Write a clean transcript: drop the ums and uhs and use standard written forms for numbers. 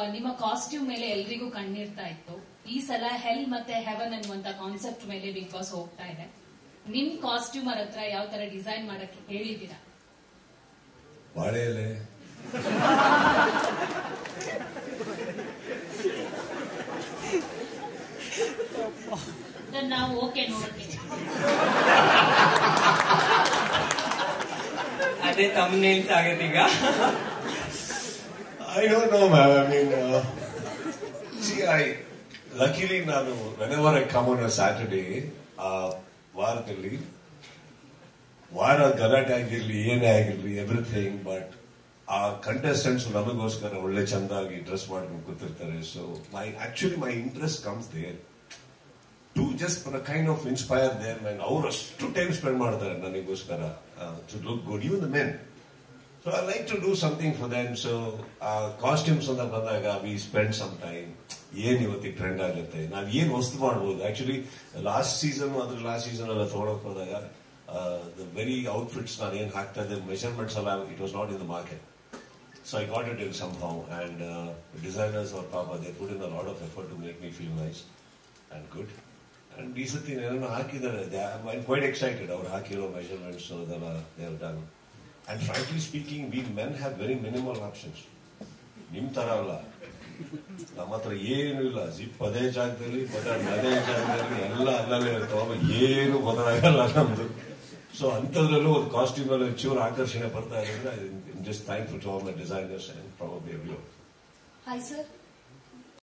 ನಿಮ್ಮ ಕಾಸ್ಟ್ಯೂಮ್ ಮೇಲೆ ಎಲ್ರಿಗೂ ಕಣ್ಣಿರ್ತಾ ಇತ್ತು. ಈ ಸಲ ಹೆಲ್ ಮತ್ತೆ ಹೆವನ್ ಅನ್ನುವಂತ ಕಾನ್ಸೆಪ್ಟ್ ಮೇಲೆ ಬಿಗ್ ಬಾಸ್ ಹೋಗ್ತಾ ಇದೆ. ನಿಮ್ ಕಾಸ್ಟ್ಯೂಮರ್ ಹತ್ರ ಯಾವ ತರ ಡಿಸೈನ್ ಮಾಡಕ್ಕೆ ಹೇಳಿದೀರಾ? ಬಾಳೆ ಎಲೆ ನಾವು ಓಕೆ ನೋಡ್ತೀವಿ. ಅದೇ thumbnails ಆಗತ್ತೀಗ. I don't know, man. I mean, luckily, whenever I come on a Saturday, ವಾರದಲ್ಲಿ ವಾರ ಗಲಾಟೆ ಆಗಿರ್ಲಿ ಏನೇ ಆಗಿರ್ಲಿ ಎವ್ರಿಥಿಂಗ್, ಬಟ್ ಆ ಕಂಟೆಸ್ಟೆಂಟ್ಸ್ ನಮಗೋಸ್ಕರ ಒಳ್ಳೆ ಚಂದಾಗಿ ಡ್ರೆಸ್ ಮಾಡ್ಕೊಂಡು ಕೂತಿರ್ತಾರೆ. So my interest comes there to just kind of inspire their man. ಅವ್ರು ಅಷ್ಟು ಟೈಮ್ ಸ್ಪೆಂಡ್ ಮಾಡ್ತಾರೆ ನನಗೋಸ್ಕರ to look good, even the men. So I like to do something for them. So costumes ಅಂತ ಬಂದಾಗ we spend some time. ಏನ್ ಇವತ್ತಿಗೆ trend ಆಗುತ್ತೆ, ನಾವ್ ಏನ್ ವಸ್ತು ಮಾಡಬಹುದು. ಆಕ್ಚುಲಿ ಲಾಸ್ಟ್ ಸೀಸನ್ ಎಲ್ಲ ತಗೊಳಕ್ ಹೋದಾಗ ದ ವೆರಿ ಔಟ್ಫಿಟ್ಸ್ ನಾನು ಏನ್ ಹಾಕ್ತಾ ಇದ್ದೆ, ಮೆಷರ್ಮೆಂಟ್ಸ್ ಎಲ್ಲ it was not in the market. So I got it in somehow, and designers ಅವ್ರ ಪಾಪ they put in a lot of effort to make me feel nice and good. And ಈ ಸತಿ ಏನೋ ಹಾಕಿದ್ದಾರೆ, I quite excited. ಅವ್ರು ಹಾಕಿರೋ measurements ಅದೆಲ್ಲ they have done. And frankly speaking, we men have very minimal options. ನಿಮ್ ತರ ಅಲ್ಲ, ನಮ್ಮ ಹತ್ರ ಏನು ಇಲ್ಲ. ಜಿಪ್ ಅದೇ ಜಾಗದಲ್ಲಿ, ಬಟನ್ ಅದೇ ಜಾಗದಲ್ಲಿ, ಎಲ್ಲ ಅಲ್ಲೇ ಇರ್ತಾವ, ಏನು ಬದಲಾಗಲ್ಲ ನಮ್ದು. ಸೊ ಅಂಥದ್ರಲ್ಲೂ ಒಂದು ಕಾಸ್ಟ್ಯೂಮ್ ಅಲ್ಲಿ ಚೂರು ಆಕರ್ಷಣೆ ಬರ್ತಾ ಇದೆ. Just thankful to all my designers and probably everyone. Hi sir.